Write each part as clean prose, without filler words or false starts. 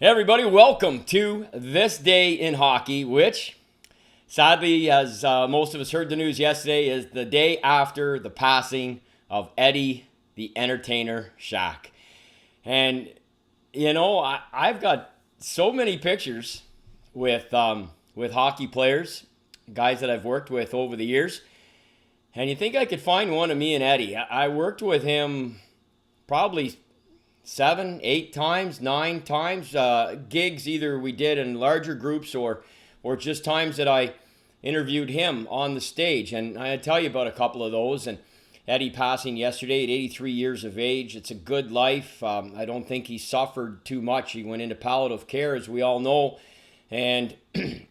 Hey everybody, welcome to This Day in Hockey, which sadly, as most of us heard the news yesterday, is the day after the passing of Eddie the Entertainer Shack. And, I've got so many pictures with hockey players, guys that I've worked with over the years. And you think I could find one of me and Eddie. I worked with him probably 7, 8 times, 9 times, gigs either we did in larger groups or just times that I interviewed him on the stage. And I tell you about a couple of those. And Eddie passing yesterday at 83 years of age. It's a good life. I don't think he suffered too much. He went into palliative care, as we all know. And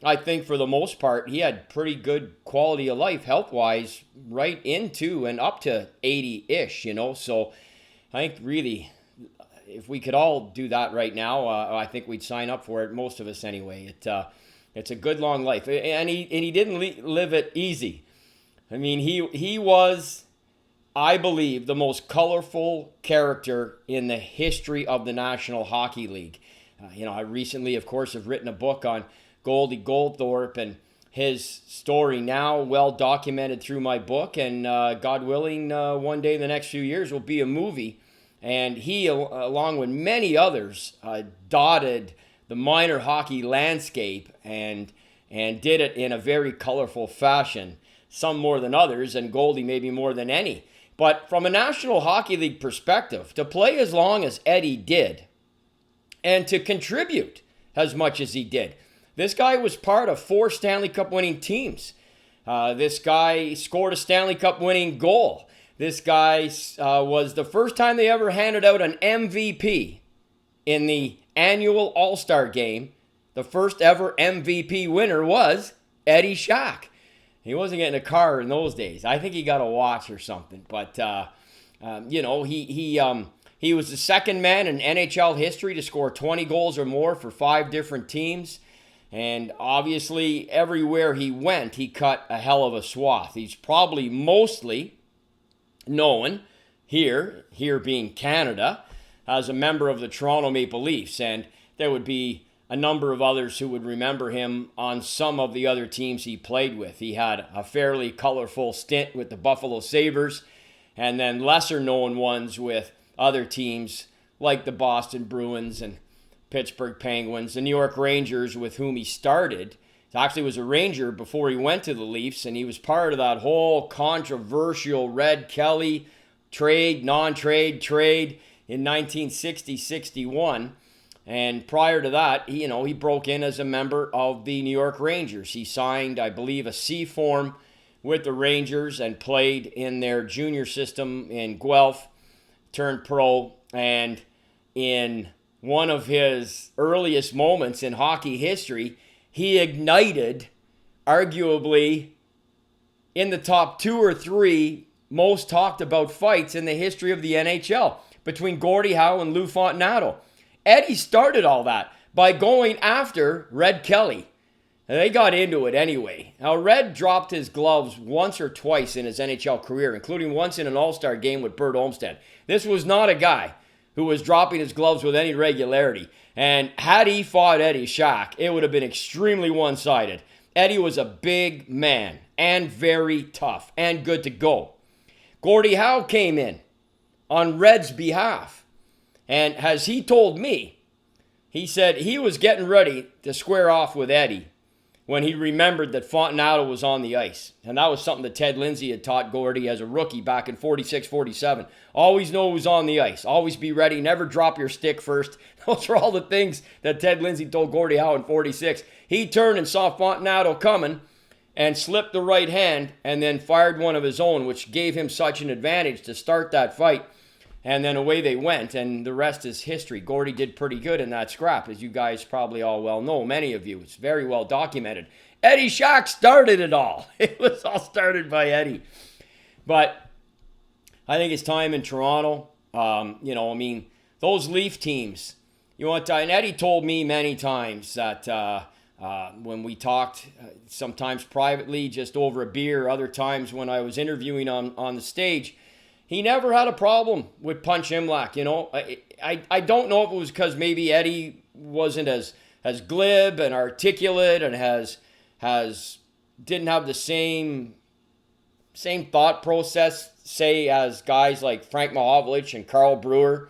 I think for the most part, he had pretty good quality of life health-wise right into and up to 80-ish, So I think really, if we could all do that right now, I think we'd sign up for it, most of us anyway. It's a good long life. And he didn't live it easy. I mean, he was, I believe, the most colorful character in the history of the National Hockey League. I recently, of course, have written a book on Goldie Goldthorpe and his story, now well documented through my book. And God willing, one day in the next few years will be a movie. And he, along with many others, dotted the minor hockey landscape and did it in a very colorful fashion, some more than others, and Goldie maybe more than any. But from a National Hockey League perspective, to play as long as Eddie did and to contribute as much as he did, this guy was part of 4 Stanley Cup winning teams. This guy scored a Stanley Cup winning goal. This guy was the first time they ever handed out an MVP in the annual All-Star game. The first ever MVP winner was Eddie Shack. He wasn't getting a car in those days. I think he got a watch or something. But, he was the second man in NHL history to score 20 goals or more for 5 different teams. And obviously, everywhere he went, he cut a hell of a swath. He's probably mostly known here being Canada, as a member of the Toronto Maple Leafs. And there would be a number of others who would remember him on some of the other teams he played with. He had a fairly colorful stint with the Buffalo Sabres, and then lesser known ones with other teams like the Boston Bruins and Pittsburgh Penguins, the New York Rangers, with whom he started. He actually was a Ranger before he went to the Leafs, and he was part of that whole controversial Red Kelly trade, non-trade trade in 1960-61. And prior to that, he broke in as a member of the New York Rangers. He signed, I believe, a C form with the Rangers and played in their junior system in Guelph, turned pro, and in one of his earliest moments in hockey history, he ignited, arguably, in the top 2 or 3 most talked about fights in the history of the NHL between Gordie Howe and Lou Fontinato. Eddie started all that by going after Red Kelly. And they got into it anyway. Now, Red dropped his gloves once or twice in his NHL career, including once in an All-Star game with Bert Olmsted. This was not a guy who was dropping his gloves with any regularity. And had he fought Eddie Shack, it would have been extremely one-sided. Eddie was a big man and very tough and good to go. Gordie Howe came in on Red's behalf. And as he told me, he said he was getting ready to square off with Eddie when he remembered that Fontinato was on the ice. And that was something that Ted Lindsay had taught Gordie as a rookie back in 46, 47. Always know who's on the ice. Always be ready. Never drop your stick first. Those are all the things that Ted Lindsay told Gordie Howe in 46. He turned and saw Fontinato coming and slipped the right hand and then fired one of his own, which gave him such an advantage to start that fight. And then away they went, and the rest is history. Gordie did pretty good in that scrap, as you guys probably all well know, many of you. It's very well documented. Eddie Shack started it all. It was all started by Eddie. But I think it's time in Toronto. Those Leaf teams, and Eddie told me many times that when we talked, sometimes privately, just over a beer, other times when I was interviewing on the stage, he never had a problem with Punch Imlach. I don't know if it was because maybe Eddie wasn't as glib and articulate and didn't have the same thought process, say, as guys like Frank Mahovlich and Carl Brewer,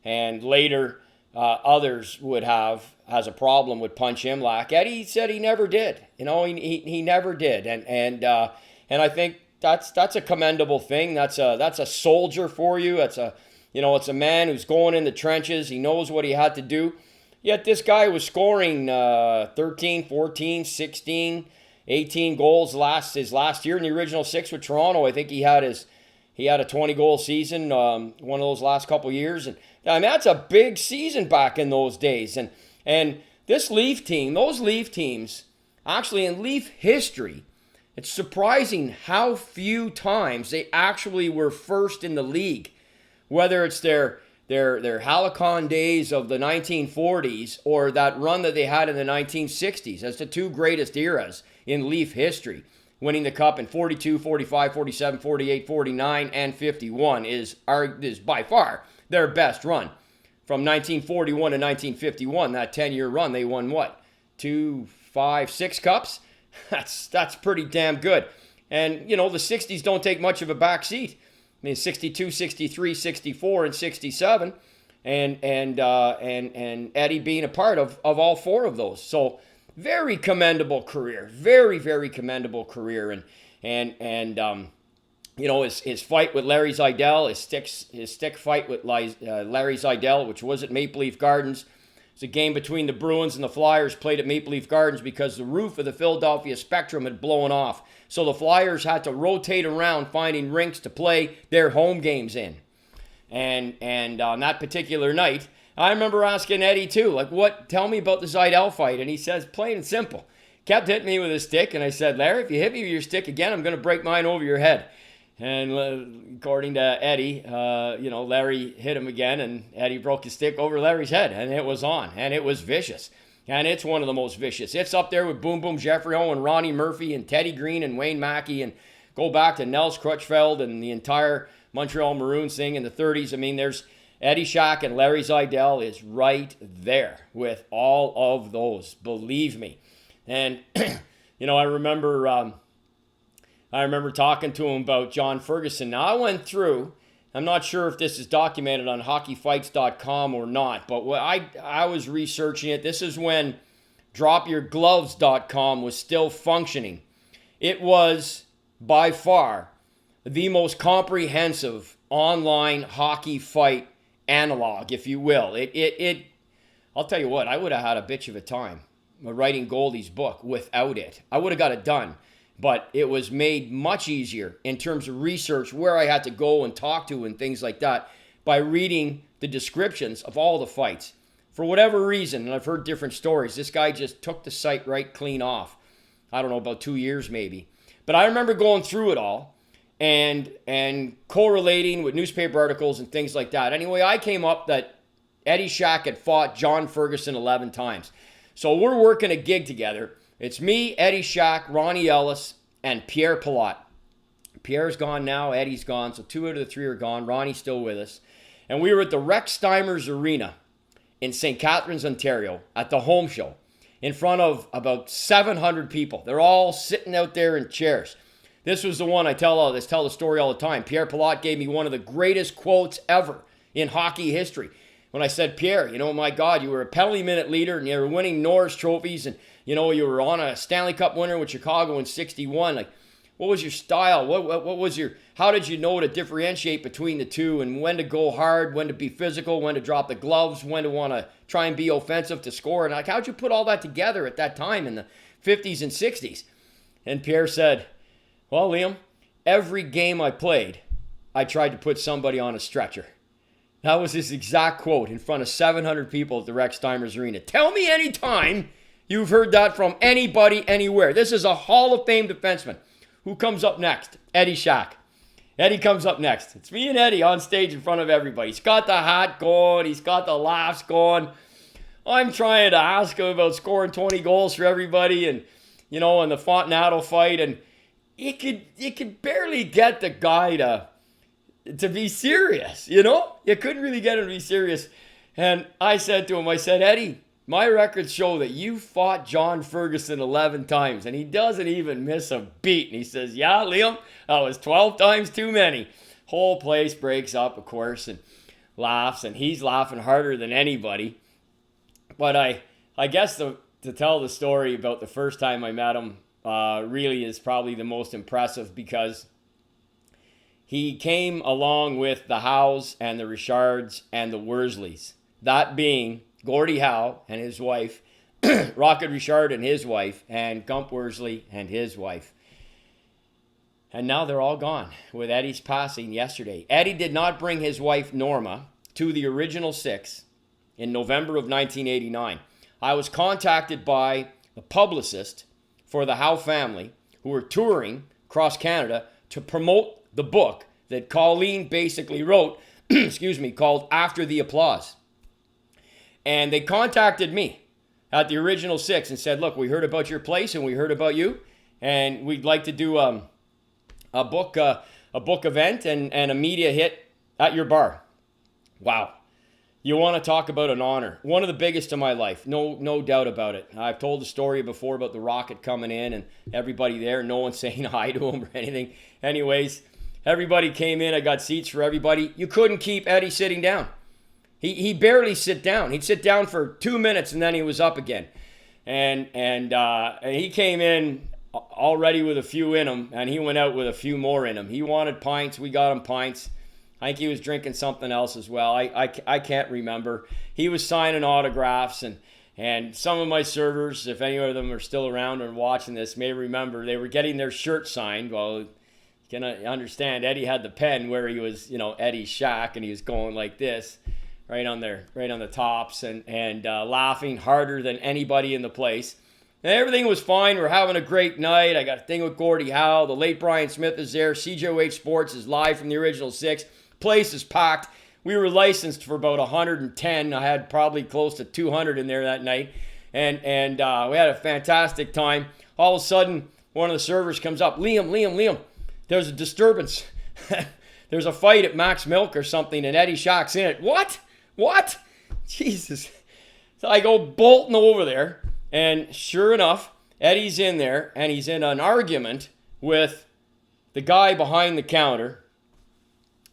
and later others would have, has a problem with Punch Imlach. Eddie said he never did. He never did, and I think that's a commendable thing. That's a soldier for you. It's a man who's going in the trenches. He knows what he had to do. Yet this guy was scoring 13, 14, 16, 18 goals his last year in the original six with Toronto. I think he had a 20-goal season one of those last couple years, and that's a big season back in those days. And this Leaf team, those Leaf teams, actually in Leaf history, it's surprising how few times they actually were first in the league, whether it's their Halcon days of the 1940s or that run that they had in the 1960s. That's the two greatest eras in Leaf history. Winning the Cup in 42, 45, 47, 48, 49, and 51 is by far their best run. From 1941 to 1951, that 10-year run, they won what? 2, 5, 6 cups? That's pretty damn good. And, the 60s don't take much of a back seat. I mean, 62, 63, 64, and 67. And Eddie being a part of all four of those. So, very commendable career. Very, very commendable career. And his fight with Larry Zeidel, his stick fight with Larry Zeidel, which was at Maple Leaf Gardens. It's a game between the Bruins and the Flyers played at Maple Leaf Gardens because the roof of the Philadelphia Spectrum had blown off. So the Flyers had to rotate around finding rinks to play their home games in. And on that particular night, I remember asking Eddie too, tell me about the Zeidel fight. And he says, plain and simple, kept hitting me with his stick. And I said, Larry, if you hit me with your stick again, I'm going to break mine over your head. And according to Eddie, Larry hit him again, and Eddie broke his stick over Larry's head, and it was on, and it was vicious. And it's one of the most vicious. It's up there with Boom Boom Jeffrey-O and Ronnie Murphy and Teddy Green and Wayne Mackey, and go back to Nels Crutchfeld and the entire Montreal Maroons thing in the 30s. I mean, there's Eddie Shack and Larry Zeidel is right there with all of those, believe me. And, I remember talking to him about John Ferguson. Now, I went through, I'm not sure if this is documented on hockeyfights.com or not, but when I was researching it. This is when dropyourgloves.com was still functioning. It was, by far, the most comprehensive online hockey fight analog, if you will. I'll tell you what, I would have had a bitch of a time writing Goldie's book without it. I would have got it done. But it was made much easier in terms of research, where I had to go and talk to and things like that, by reading the descriptions of all the fights. For whatever reason, and I've heard different stories, this guy just took the site right clean off. I don't know, about 2 years maybe. But I remember going through it all and correlating with newspaper articles and things like that. Anyway, I came up that Eddie Shack had fought John Ferguson 11 times. So we're working a gig together. It's me, Eddie Shack, Ronnie Ellis, and Pierre Pilote. Pierre's gone now, Eddie's gone, so 2 out of the 3 are gone. Ronnie's still with us. And we were at the Rex Steimers Arena in St. Catharines, Ontario, at the home show, in front of about 700 people. They're all sitting out there in chairs. This was the one I tell the story all the time. Pierre Pilote gave me one of the greatest quotes ever in hockey history. When I said, Pierre, my God, you were a penalty minute leader and you were winning Norris trophies, and you were on a Stanley Cup winner with Chicago in 61. What was your style? What was how did you know to differentiate between the two, and when to go hard, when to be physical, when to drop the gloves, when to want to try and be offensive to score? And how'd you put all that together at that time in the 50s and 60s? And Pierre said, well, Liam, every game I played, I tried to put somebody on a stretcher. That was his exact quote in front of 700 people at the Rex Steimers Arena. Tell me any time you've heard that from anybody, anywhere. This is a Hall of Fame defenseman. Who comes up next? Eddie Shack. Eddie comes up next. It's me and Eddie on stage in front of everybody. He's got the hat going. He's got the laughs going. I'm trying to ask him about scoring 20 goals for everybody and, in the Fontenato fight. And it could barely get the guy to be serious, You couldn't really get him to be serious. And I said to him, Eddie, my records show that you fought John Ferguson 11 times, and he doesn't even miss a beat. And he says, yeah, Liam, that was 12 times too many. Whole place breaks up, of course, and laughs, and he's laughing harder than anybody. But I guess to tell the story about the first time I met him really is probably the most impressive, because he came along with the Howes and the Richards and the Worsleys. That being Gordie Howe and his wife, Rocket Richard and his wife, and Gump Worsley and his wife. And now they're all gone with Eddie's passing yesterday. Eddie did not bring his wife Norma to the original 6 in November of 1989. I was contacted by the publicist for the Howe family, who were touring across Canada to promote the book that Colleen basically wrote, called After the Applause. And they contacted me at the original 6 and said, look, we heard about your place and we heard about you, and we'd like to do a book event and a media hit at your bar. Wow. You want to talk about an honor. One of the biggest of my life. No doubt about it. I've told the story before about the Rocket coming in and everybody there, no one saying hi to him or anything. Anyways, everybody came in. I got seats for everybody. You couldn't keep Eddie sitting down. He barely sit down. He'd sit down for 2 minutes and then he was up again. And he came in already with a few in him, and he went out with a few more in him. He wanted pints. We got him pints. I think he was drinking something else as well. I can't remember. He was signing autographs, and some of my servers, if any of them are still around and watching this, may remember they were getting their shirt signed. Well, you can understand Eddie had the pen where he was, Eddie's Shack, and he was going like this, right on the tops, and laughing harder than anybody in the place. And everything was fine. We're having a great night. I got a thing with Gordie Howe. The late Brian Smith is there. CJOH Sports is live from the original 6. Place is packed. We were licensed for about 110. I had probably close to 200 in there that night. And we had a fantastic time. All of a sudden, one of the servers comes up. Liam, there's a disturbance. There's a fight at Max Milk or something, and Eddie Shack's in it. What? Jesus. So I go bolting over there. And sure enough, Eddie's in there, and he's in an argument with the guy behind the counter.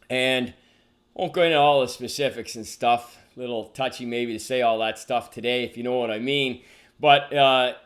And I won't go into all the specifics and stuff. A little touchy maybe to say all that stuff today, if you know what I mean. But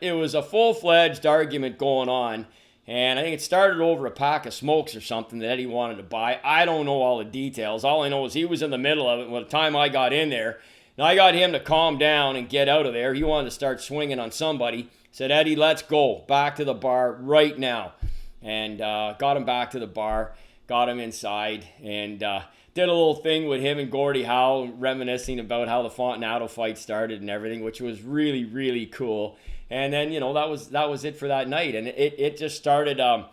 it was a full-fledged argument going on. And I think it started over a pack of smokes or something that Eddie wanted to buy. I don't know all the details. All I know is he was in the middle of it. By the time I got in there, and I got him to calm down and get out of there. He wanted to start swinging on somebody. Said, Eddie, let's go back to the bar right now. And got him back to the bar, got him inside, and did a little thing with him and Gordie Howe, reminiscing about how the Fontenato fight started and everything, which was really, really cool. And then, that was it for that night. And it just started a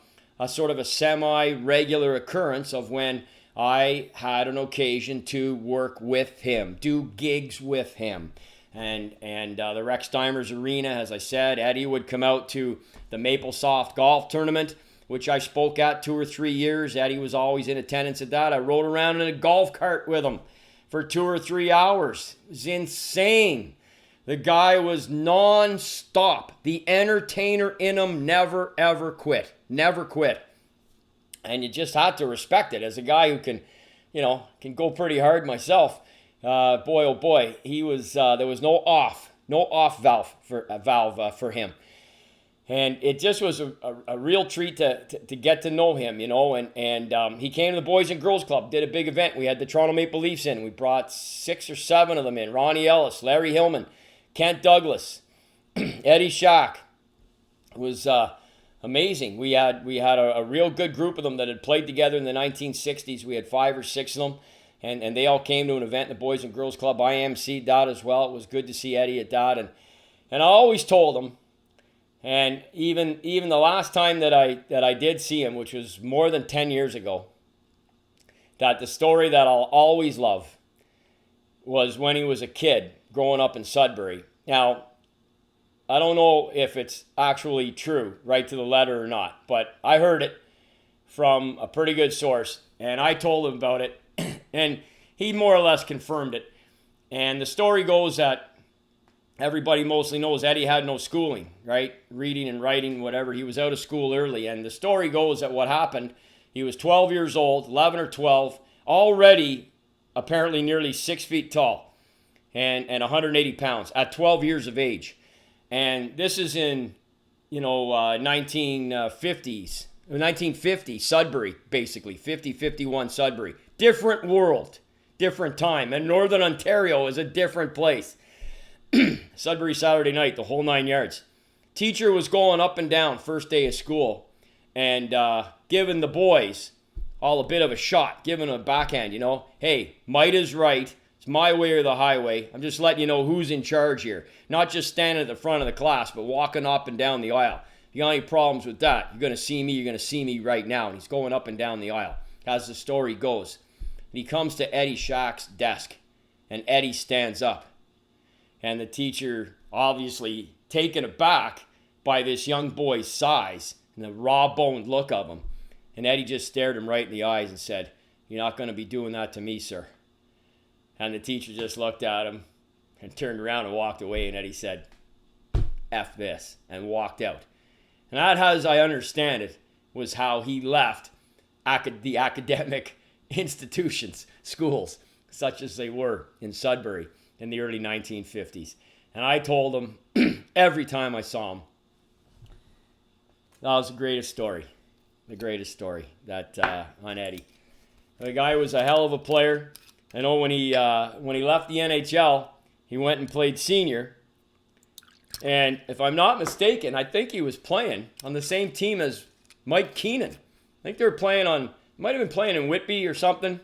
sort of a semi-regular occurrence of when I had an occasion to work with him, do gigs with him. And the Rex Steimers Arena, as I said, Eddie would come out to the Maple Soft Golf Tournament, which I spoke at 2 or 3 years. Eddie was always in attendance at that. I rode around in a golf cart with him for 2 or 3 hours. It was insane. The guy was non-stop. The entertainer in him never, ever quit. Never quit. And you just had to respect it. As a guy who can go pretty hard myself, boy, oh boy, he was. There was no off valve for him, and it just was a real treat to get to know him, And he came to the Boys and Girls Club, did a big event. We had the Toronto Maple Leafs in. We brought 6 or 7 of them in. Ronnie Ellis, Larry Hillman, Kent Douglas, Eddie Shack. It was amazing. We had a real good group of them that had played together in the 1960s. We had 5 or 6 of them, and they all came to an event in the Boys and Girls Club. I emceed that as well. It was good to see Eddie at that, and I always told him, and even the last time that I did see him, which was more than 10 years ago, that the story that I'll always love was when he was a kid growing up in Sudbury. Now, I don't know if it's actually true, right to the letter or not, but I heard it from a pretty good source, and I told him about it, and he more or less confirmed it. And the story goes that everybody mostly knows Eddie had no schooling, right? Reading and writing, whatever. He was out of school early. And the story goes that what happened, he was 12 years old, 11 or 12, already apparently nearly 6 feet tall and 180 pounds at 12 years of age. And this is in, 1950, Sudbury, basically, 51 Sudbury. Different world, different time. And Northern Ontario is a different place. Sudbury Saturday night, the whole 9 yards. Teacher was going up and down first day of school and giving the boys all a bit of a shot, giving them a backhand, Hey, might is right. It's my way or the highway. I'm just letting you know who's in charge here. Not just standing at the front of the class, but walking up and down the aisle. If you got any problems with that, you're going to see me right now. And he's going up and down the aisle, as the story goes. And he comes to Eddie Shack's desk, and Eddie stands up. And the teacher, obviously taken aback by this young boy's size and the raw-boned look of him. And Eddie just stared him right in the eyes and said, "You're not going to be doing that to me, sir." And the teacher just looked at him and turned around and walked away. And Eddie said, "F this," and walked out. And that, as I understand it, was how he left the academic institutions, schools, such as they were in Sudbury in the early 1950s. And I told him every time I saw him, that was the greatest story that on Eddie. The guy was a hell of a player. I know when he left the NHL, he went and played senior. And if I'm not mistaken, I think he was playing on the same team as Mike Keenan. I think they were might have been playing in Whitby or something.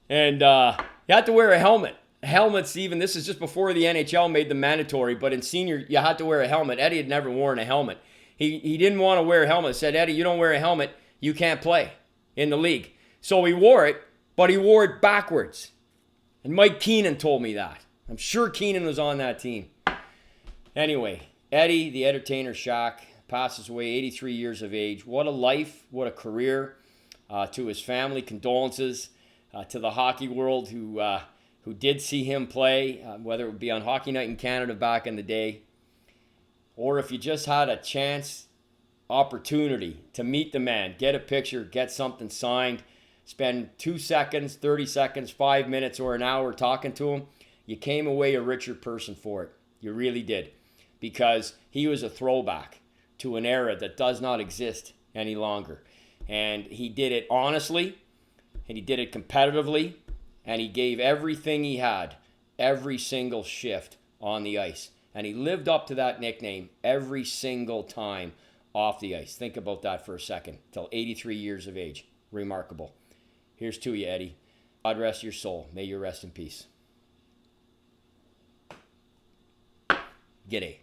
And you had to wear a helmet. Helmets, even, this is just before the NHL made them mandatory, but in senior, you had to wear a helmet. Eddie had never worn a helmet. He didn't want to wear a helmet. He said, "Eddie, you don't wear a helmet, you can't play in the league." So he wore it, but he wore it backwards. And Mike Keenan told me that. I'm sure Keenan was on that team. Anyway, Eddie, the entertainer Shack, passes away, 83 years of age. What a life, what a career. To his family, condolences. To the hockey world who did see him play, whether it would be on Hockey Night in Canada back in the day, or if you just had a chance, opportunity to meet the man, get a picture, get something signed, spend 2 seconds, 30 seconds, 5 minutes, or an hour talking to him, you came away a richer person for it. You really did. Because he was a throwback to an era that does not exist any longer. And he did it honestly, and he did it competitively, and he gave everything he had, every single shift on the ice. And he lived up to that nickname every single time off the ice. Think about that for a second. Till 83 years of age. Remarkable. Here's to you, Eddie. God rest your soul. May you rest in peace. G'day.